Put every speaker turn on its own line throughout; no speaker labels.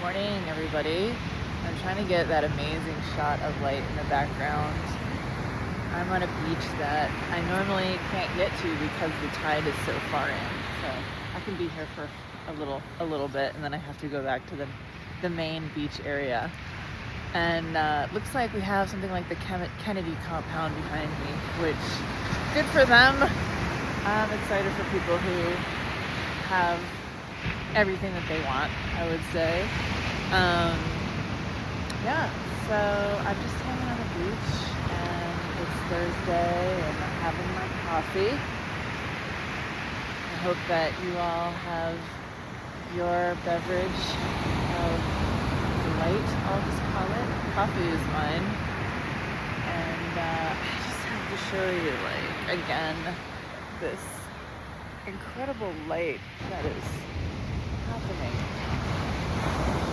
morning, everybody. I'm trying to get that amazing shot of light in the background. I'm on a beach that I normally can't get to because the tide is so far in. So I can be here for a little bit, and then I have to go back to the main beach area. And looks like we have something like the Kennedy compound behind me, which good for them. I'm excited for people who have everything that they want, I would say. Yeah, so I'm just hanging on the beach, and it's Thursday, and I'm having my coffee. I hope that you all have your beverage of delight, I'll just call it. Coffee is mine. And I just have to show you, again, this incredible light that is happening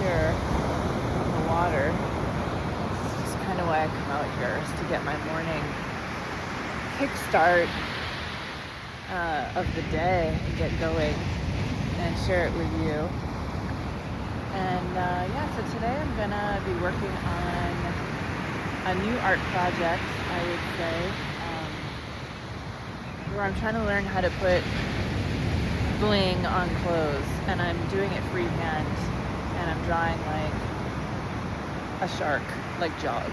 here on the water. This is just kind of why I come out here, is to get my morning kickstart of the day and get going and share it with you. And so today I'm gonna be working on a new art project, I would say, where I'm trying to learn how to put bling on clothes, and I'm doing it freehand, and I'm drawing like a shark, like Jaws,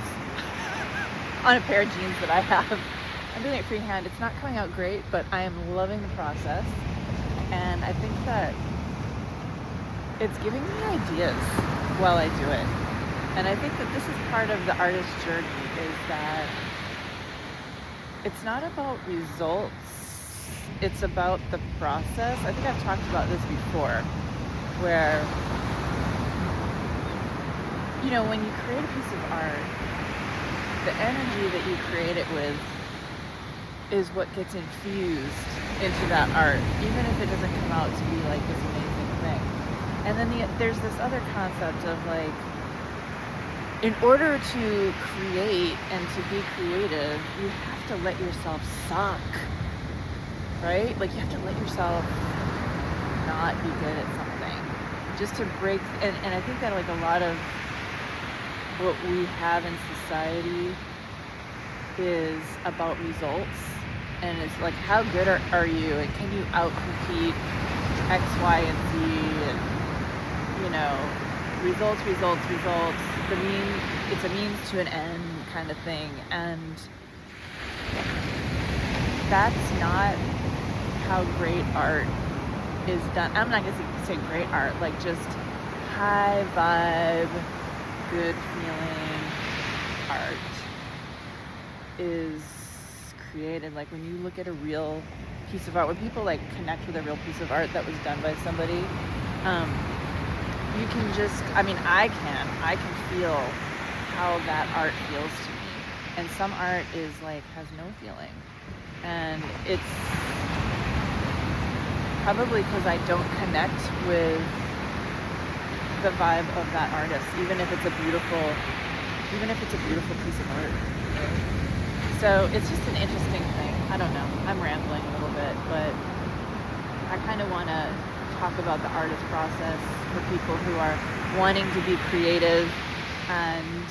on a pair of jeans that I have. I'm doing it freehand. It's not coming out great, but I am loving the process, and I think that it's giving me ideas while I do it. And I think that this is part of the artist's journey, is that it's not about results, it's about the process. I think I've talked about this before, where, when you create a piece of art, the energy that you create it with is what gets infused into that art, even if it doesn't come out to be like this amazing thing. And then there's this other concept of in order to create and to be creative, you have to let yourself suck, right? You have to let yourself not be good at something, just to break. And I think that a lot of what we have in society is about results, and it's how good are you, and can you outcompete X, Y, and Z, and results. It's a means to an end kind of thing, and that's not how great art is done. I'm not gonna say great art, just high vibe, good feeling art is created. When you look at a real piece of art, when people connect with a real piece of art that was done by somebody, you can just, I can feel how that art feels to me. And some art is has no feeling. And it's probably because I don't connect with the vibe of that artist, even if it's a beautiful piece of art. So it's just an interesting thing. I don't know. I'm rambling a little bit, but I kind of want to talk about the artist process for people who are wanting to be creative. And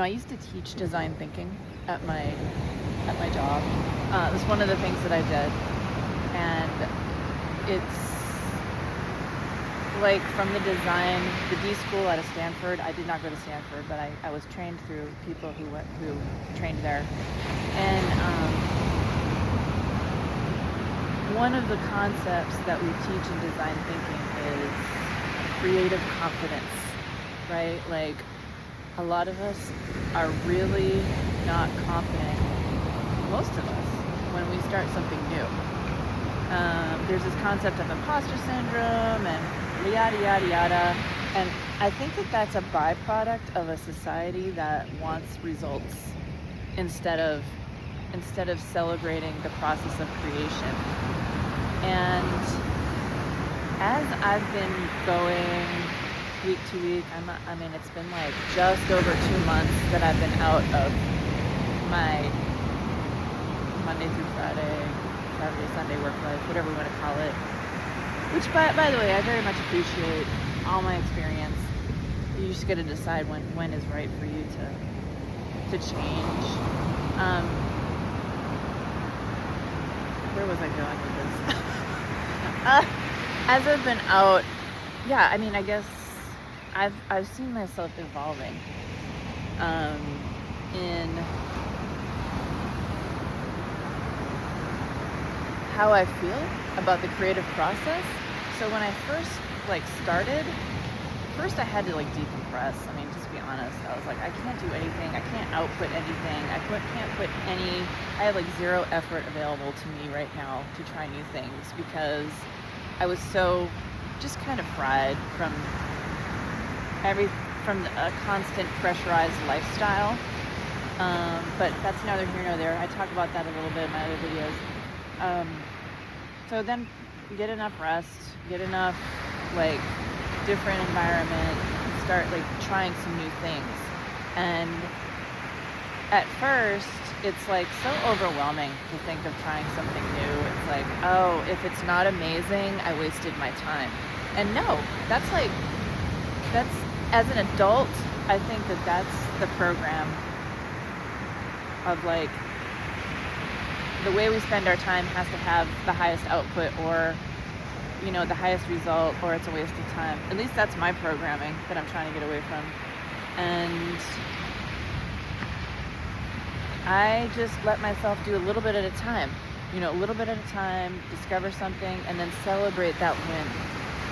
I used to teach design thinking at my job. It was one of the things that I did, and it's from the D school out of Stanford. I did not go to Stanford, but I was trained through people who trained there. And one of the concepts that we teach in design thinking is creative confidence, right? A lot of us are really not confident, most of us, when we start something new. There's this concept of imposter syndrome and yada, yada, yada. And I think that that's a byproduct of a society that wants results instead of celebrating the process of creation. And as I've been going week to week, it's been just over 2 months that I've been out of my Monday through Friday, Saturday, Sunday work life, whatever you want to call it. Which, by the way, I very much appreciate all my experience. You just got to decide when is right for you to change. Where was I going with this? As I've been out, yeah, I mean, I guess I've seen myself evolving in how I feel about the creative process. So when I first started, first I had to decompress. I mean, just be honest. I was like, I can't do anything. I can't output anything. I have zero effort available to me right now to try new things because I was so just kind of fried from a constant pressurized lifestyle. But that's neither here nor there. I talk about that a little bit in my other videos. So then get enough rest, get enough different environment, and start trying some new things. And at first it's so overwhelming to think of trying something new. It's oh, if it's not amazing, I wasted my time. And no, that's as an adult, I think that's the program of the way we spend our time has to have the highest output or the highest result, or it's a waste of time. At least that's my programming that I'm trying to get away from. And I just let myself do a little bit at a time, a little bit at a time, discover something, and then celebrate that win.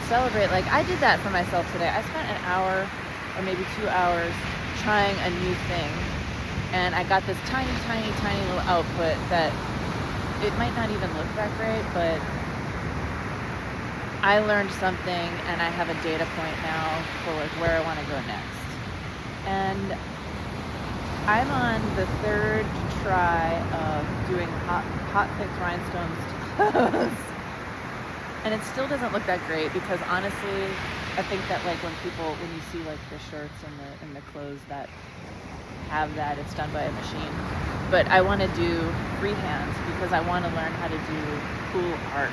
Celebrate, I did that for myself today. I spent an hour or maybe 2 hours trying a new thing, and I got this tiny, tiny, tiny little output that it might not even look that great, but I learned something, and I have a data point now for where I want to go next. And I'm on the third try of doing hot fix rhinestones to clothes. And it still doesn't look that great because honestly, I think that when you see the shirts and the clothes that have that, it's done by a machine. But I want to do freehand because I want to learn how to do cool art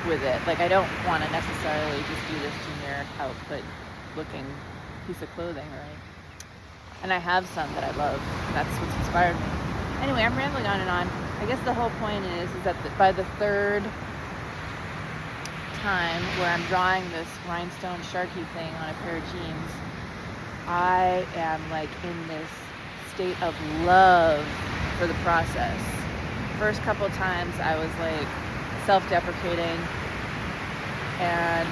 with it. I don't want to necessarily just do this generic output looking piece of clothing, right? And I have some that I love. That's what's inspired me. Anyway, I'm rambling on and on. I guess the whole point is that by the third time where I'm drawing this rhinestone sharky thing on a pair of jeans, I am in this state of love for the process. First couple times I was self-deprecating and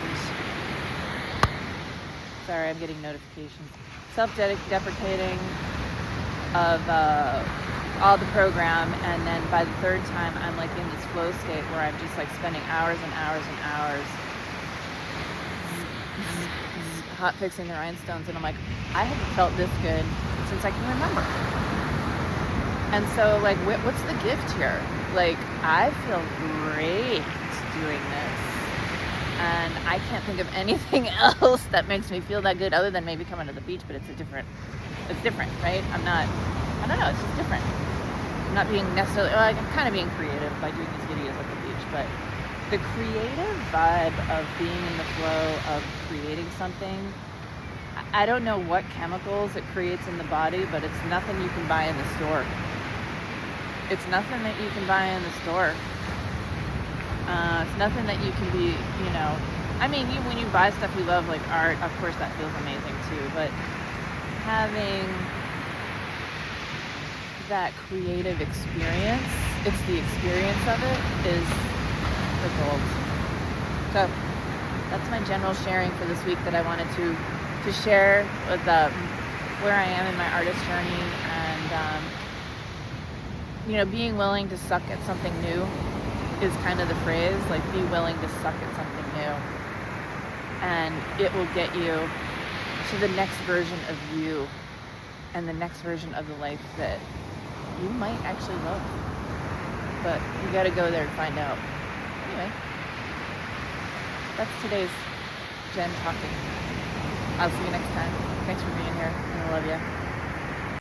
sorry, I'm getting notifications. Self-deprecating of all the program, and then by the third time I'm in this flow state where I'm just spending hours and hours and hours hot fixing the rhinestones, and I'm I haven't felt this good since I can remember. And so what's the gift here? I feel great doing this, and I can't think of anything else that makes me feel that good other than maybe coming to the beach, but it's different, right? I don't know, it's just different. I'm not being necessarily, I'm kind of being creative by doing these videos at the beach, but the creative vibe of being in the flow of creating something, I don't know what chemicals it creates in the body, but it's nothing you can buy in the store. It's nothing that you can buy in the store. It's nothing that you can be, I mean, when you buy stuff you love, art, of course that feels amazing too, but having that creative experience, it's the experience of it is the gold. So that's my general sharing for this week that I wanted to share with where I am in my artist journey, and being willing to suck at something new is kind of the phrase, be willing to suck at something new, and it will get you to the next version of you and the next version of the life that you might actually love, but you got to go there and find out. Anyway, that's today's Jen talking. I'll see you next time. Thanks for being here, and I love you.